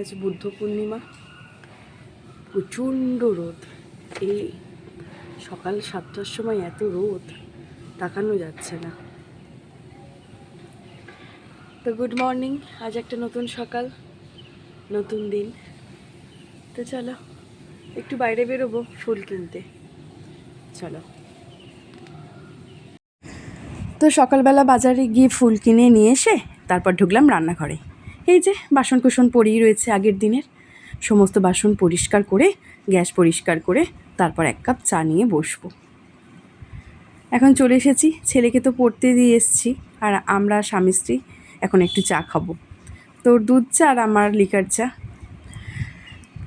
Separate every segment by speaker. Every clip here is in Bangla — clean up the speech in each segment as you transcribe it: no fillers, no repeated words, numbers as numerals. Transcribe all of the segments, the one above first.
Speaker 1: আজ বুদ্ধ পূর্ণিমা, প্রচণ্ড রোদ। এই সকাল 7টার সময় এত রোদ, তাকানো যাচ্ছে না। তো গুড মর্নিং, আজ একটা নতুন সকাল, নতুন দিন। তো চলো একটু বাইরে বেরোবো ফুল কিনতে, চলো। তো সকালবেলা বাজারে গিয়ে ফুল কিনে নিয়ে এসে তারপর ঢুকলাম রান্নাঘরে। এই যে বাসন কুসন পড়েই রয়েছে আগের দিনের, সমস্ত বাসন পরিষ্কার করে গ্যাস পরিষ্কার করে তারপর এক কাপ চা নিয়ে বসবো। এখন চলে এসেছি, ছেলেকে তো পড়তে দিয়ে এসেছি, আর আমরা স্বামী স্ত্রী এখন একটু চা খাবো। তোর দুধ চা আর আমার লিকার চা।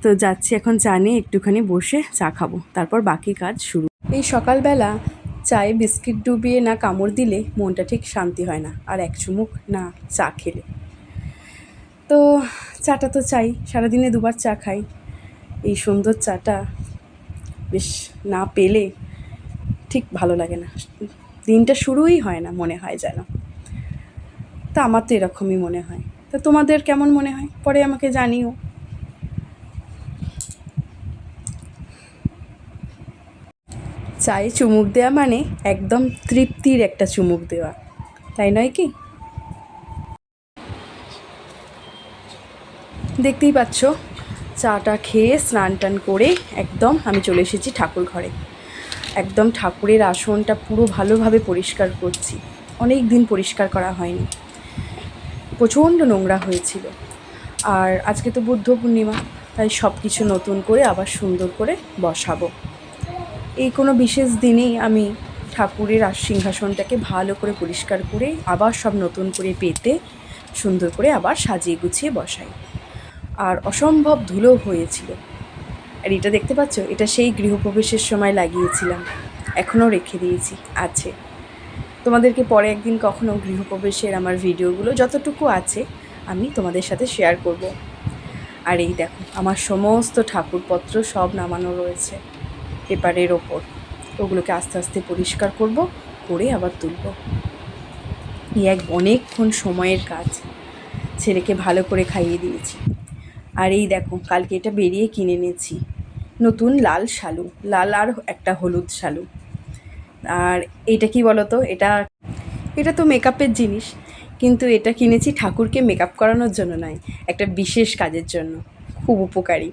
Speaker 1: তো যাচ্ছি এখন চা নিয়ে একটুখানি বসে চা খাবো, তারপর বাকি কাজ শুরু। এই সকালবেলা চায়ে বিস্কিট ডুবিয়ে না কামড় দিলে মনটা ঠিক শান্তি হয় না, আর এক চুমুক না চা খেলে। তো চাটা তো চাই, সারাদিনে দুবার চা খাই। এই সুন্দর চাটা বেশ না পেলে ঠিক ভালো লাগে না, দিনটা শুরুই হয় না মনে হয় যেন। তা আমার তো এরকমই মনে হয়। তা তোমাদের কেমন মনে হয় পরে আমাকে জানিও। চায়ে চুমুক দেওয়া মানে একদম তৃপ্তির একটা চুমুক দেওয়া, তাই নয় কি? দেখতেই পাচ্ছ, চাটা খেয়ে স্নান টান করে একদম আমি চলে এসেছি ঠাকুর ঘরে। একদম ঠাকুরের আসনটা পুরো ভালোভাবে পরিষ্কার করছি, অনেক দিন পরিষ্কার করা হয়নি, প্রচণ্ড নোংরা হয়েছিল। আর আজকে তো বুদ্ধ পূর্ণিমা, তাই সব কিছু নতুন করে আবার সুন্দর করে বসাবো। এই কোনো বিশেষ দিনেই আমি ঠাকুরের সিংহাসনটাকে ভালো করে পরিষ্কার করে আবার সব নতুন করে পেতে সুন্দর করে আবার সাজিয়ে গুছিয়ে বসাই। আর অসম্ভব ধুলো হয়েছিল। আর এটা দেখতে পাচ্ছ, এটা সেই গৃহপ্রবেশের সময় লাগিয়েছিলাম, এখনও রেখে দিয়েছি, আছে। তোমাদেরকে পরে একদিন কখনো গৃহপ্রবেশের আমার ভিডিওগুলো যতটুকু আছে আমি তোমাদের সাথে শেয়ার করব। আর এই দেখো, আমার সমস্ত ঠাকুরপত্র সব নামানো রয়েছে পেপারের ওপর, ওগুলোকে আস্তে আস্তে পরিষ্কার করব, করে আবার তুলব। এই অনেকক্ষণ সময়ের কাজ। ছেলেকে ভালো করে খাইয়ে দিয়েছি। আর এই দেখো, কালকে এটা বেরিয়ে কিনে এনেছি, নতুন লাল শালু, লাল আর একটা হলুদ শালু। আর এটা কি বলো তো, এটা তো মেকআপের জিনিস, কিন্তু এটা কিনেছি ঠাকুরকে মেকআপ করানোর জন্য নয়, একটা বিশেষ কাজের জন্য, খুব উপকারী।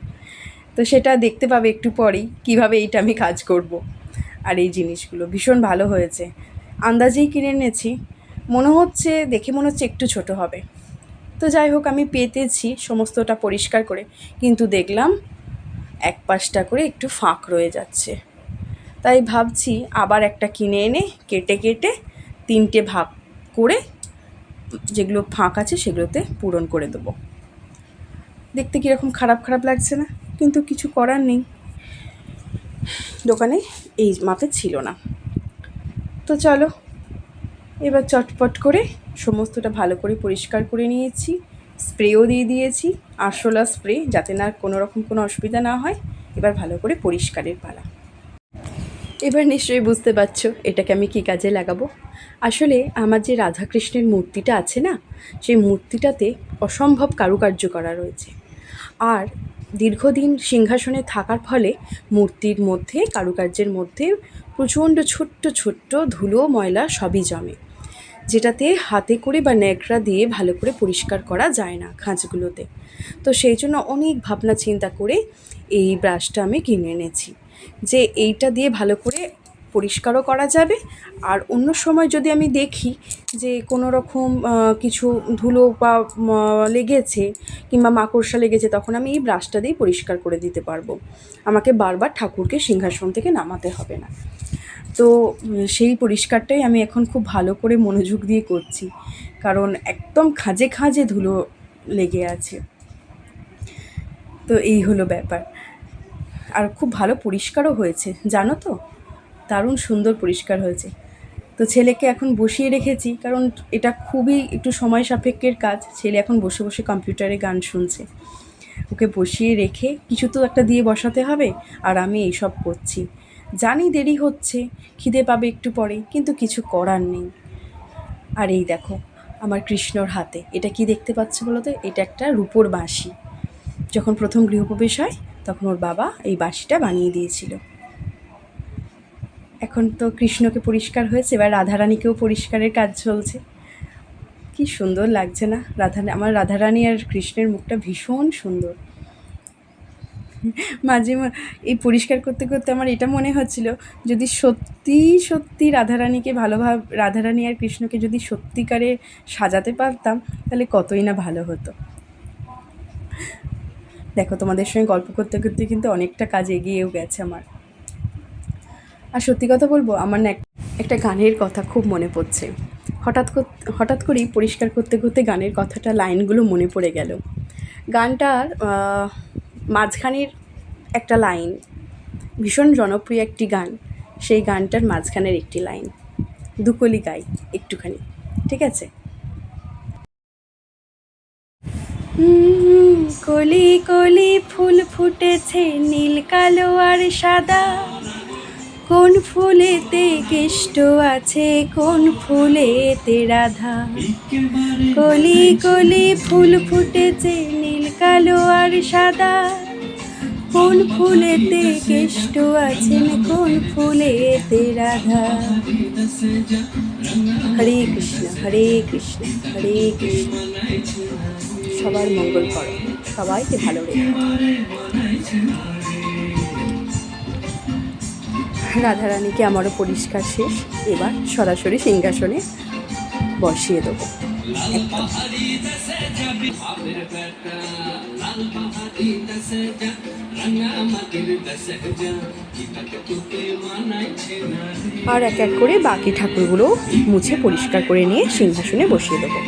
Speaker 1: তো সেটা দেখতে পাবে একটু পরেই কীভাবে এইটা আমি কাজ করব। আর এই জিনিসগুলো ভীষণ ভালো হয়েছে, আন্দাজেই কিনে এনেছি, দেখে মনে হচ্ছে একটু ছোট হবে। তো যাই হোক, আমি পেতেছি সমস্তটা পরিষ্কার করে, কিন্তু দেখলাম এক পাশটা করে একটু ফাঁক রয়ে যাচ্ছে। তাই ভাবছি আবার একটা কিনে এনে কেটে কেটে 3টে ভাগ করে যেগুলো ফাঁক আছে সেগুলোতে পূরণ করে দেবো। দেখতে কীরকম খারাপ খারাপ লাগছে না, কিন্তু কিছু করার নেই, দোকানে এই মাপে ছিল না। তো চলো এবার চটপট করে সমস্তটা ভালো করে পরিষ্কার করে নিয়েছি, স্প্রেও দিয়ে দিয়েছি, আরশোলা স্প্রে, যাতে না কোনো রকম কোনো অসুবিধা না হয়। এবার ভালো করে পরিষ্কারের পালা। এবার নিশ্চয়ই বুঝতে পারছো এটাকে আমি কী কাজে লাগাবো। আসলে আমার যে রাধাকৃষ্ণের মূর্তিটা আছে না, সেই মূর্তিটাতে অসম্ভব কারুকার্য করা রয়েছে। আর দীর্ঘদিন সিংহাসনে থাকার ফলে মূর্তির মধ্যে, কারুকার্যের মধ্যে প্রচণ্ড ছোট্ট ছোট্ট ধুলো ময়লা সবই জমে, যেটাতে হাতে করে বা ন্যাকড়া দিয়ে ভালো করে পরিষ্কার করা যায় না খাঁজগুলোতে। তো সেই জন্য অনেক ভাবনা চিন্তা করে এই ব্রাশটা আমি কিনে এনেছি, যে এইটা দিয়ে ভালো করে পরিষ্কারও করা যাবে। আর অন্য সময় যদি আমি দেখি যে কোনো রকম কিছু ধুলো বা লেগেছে কিংবা মাকড়সা লেগেছে, তখন আমি এই ব্রাশটা দিয়ে পরিষ্কার করে দিতে পারবো, আমাকে বারবার ঠাকুরকে সিংহাসন থেকে নামাতে হবে না। তো সেই পরিষ্কারটাই আমি এখন খুব ভালো করে মনোযোগ দিয়ে করছি, কারণ একদম খাঁজে খাঁজে ধুলো লেগে আছে। তো এই হলো ব্যাপার। আর খুব ভালো পরিষ্কারও হয়েছে, জানো তো, দারুণ সুন্দর পরিষ্কার হয়েছে। তো ছেলেকে এখন বসিয়ে রেখেছি, কারণ এটা খুবই একটু সময় সাপেক্ষের কাজ। ছেলে এখন বসে বসে কম্পিউটারে গান শুনছে, ওকে বসিয়ে রেখে কিছু তো একটা দিয়ে বসাতে হবে, আর আমি এইসব করছি। জানি দেরি হচ্ছে, খিদে পাবে একটু পরে, কিন্তু কিছু করার নেই। আর এই দেখো আমার কৃষ্ণর হাতে এটা কি দেখতে পাচ্ছ বলো তো, এটা একটা রূপোর বাঁশি। যখন প্রথম গৃহপ্রবেশ হয় তখন ওর বাবা এই বাঁশিটা বানিয়ে দিয়েছিল। এখন তো কৃষ্ণকে পরিষ্কার হয়েছে, এবার রাধারানীকেও পরিষ্কারের কাজ চলছে। কি সুন্দর লাগছে না আমার রাধারানী আর কৃষ্ণের মুখটা ভীষণ সুন্দর। মাঝে এই পরিষ্কার করতে করতে আমার এটা মনে হচ্ছিল, যদি সত্যি সত্যি রাধারানী আর কৃষ্ণকে যদি সত্যিকারে সাজাতে পারতাম তাহলে কতই না ভালো হতো। দেখো, তোমাদের সঙ্গে গল্প করতে করতে কিন্তু অনেকটা কাজ এগিয়েও গেছে আমার। আর সত্যি কথা বলবো, আমার না একটা গানের কথা খুব মনে পড়ছে। হঠাৎ করেই পরিষ্কার করতে করতে গানের কথাটা, লাইনগুলো মনে পড়ে গেল। গানটার মাঝখানের একটা লাইন, ভীষণ জনপ্রিয় একটি গান, সেই গানটার মাঝখানের একটি লাইন দুকলি গাই একটুখানি, ঠিক আছে? কলি কলি ফুল ফুটেছে নীল কালো আর সাদা, কোন ফুলেতে কেষ্ট আছে কোন ফুলেতে রাধা। কলি কলি ফুল ফুটেছে নীল কালো আর সাদা, কোন ফুলেতে কেষ্ট আছেন কোন ফুলেতে রাধা। হরে কৃষ্ণ হরে কৃষ্ণ হরে কৃষ্ণ। সবার মঙ্গল করো, সবাইকে ভালো রেখো। রাধারানীকে আমারও পরিষ্কার শেষ, এবার সরাসরি সিংহাসনে বসিয়ে দেবো। আর এক এক করে বাকি ঠাকুরগুলো মুছে পরিষ্কার করে নিয়ে সিংহাসনে বসিয়ে দেবো।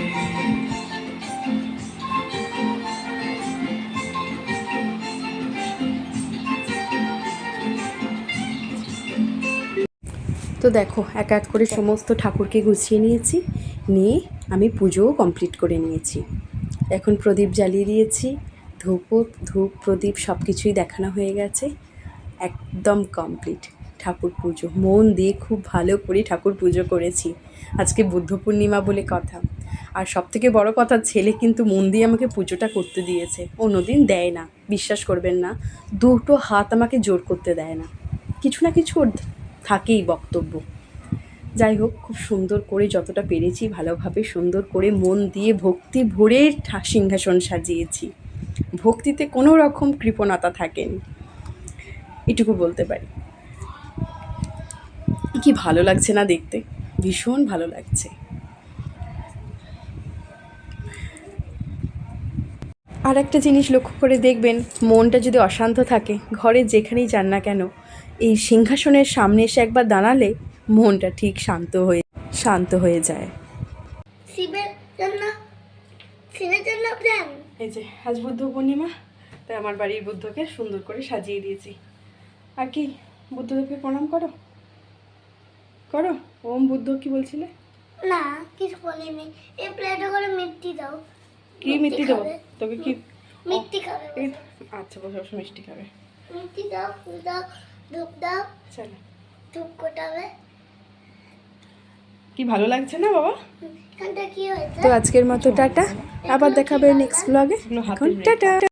Speaker 1: তো দেখো, এক এক করে সমস্ত ঠাকুরকে গুছিয়ে নিয়েছি, নিয়ে আমি পুজোও কমপ্লিট করে নিয়েছি। এখন প্রদীপ জ্বালিয়ে দিয়েছি, ধূপ প্রদীপ সব কিছুই দেখানো হয়ে গেছে, একদম কমপ্লিট ঠাকুর পুজো। মন দিয়ে খুব ভালো করে ঠাকুর পুজো করেছি। আজকে বুদ্ধ পূর্ণিমা বলে কথা, আর সবথেকে বড় কথা, ছেলে কিন্তু মন দিয়ে আমাকে পুজোটা করতে দিয়েছে। অন্যদিন দেয় না, বিশ্বাস করবেন না, দুটো হাত আমাকে জোর করতে দেয় না, কিছু না কিছু ওর থাকেই বক্তব্য। যাই হোক, খুব সুন্দর করে যতটা পেরেছি ভালোভাবে সুন্দর করে মন দিয়ে ভক্তি ভরে সিংহাসন সাজিয়েছি। ভক্তিতে কোনো রকম কৃপণতা থাকেনি, এটুকু বলতে পারি। কি ভালো লাগছে না দেখতে, ভীষণ ভালো লাগছে। আর একটা জিনিস লক্ষ্য করে দেখবেন, মনটা যদি অশান্ত থাকে, ঘরে যেখানেই যান না কেন, এই সিংহাসনের সামনে এসে একবার দাঁড়ালে মনটা ঠিক শান্ত হয়ে যায়। এই যে আজ বুদ্ধ পূর্ণিমা, তাই আমার বাড়ির বুদ্ধকে সুন্দর করে সাজিয়ে দিয়েছি। আর কি, বুদ্ধদেবকে প্রণাম করো। ওম বুদ্ধ কি বলছিলে?
Speaker 2: না, কিছু বলিনি। এই প্লেটে করে মিষ্টি দাও।
Speaker 1: কি মিষ্টি দেবো তোকে? কি
Speaker 2: মিষ্টি খাবে?
Speaker 1: আচ্ছা, বসে মিষ্টি খাবে।
Speaker 2: মিষ্টি দাও, ফুল দাও, ধূপ দাও।
Speaker 1: চলো,
Speaker 2: ধূপ কোটাবে।
Speaker 1: কি ভালো লাগছে না বাবা?
Speaker 2: এখানটা কি হয়েছে?
Speaker 1: তো আজকের মতো টাটা, আবার দেখাবে নেক্সট ব্লগে। এখন টাটা।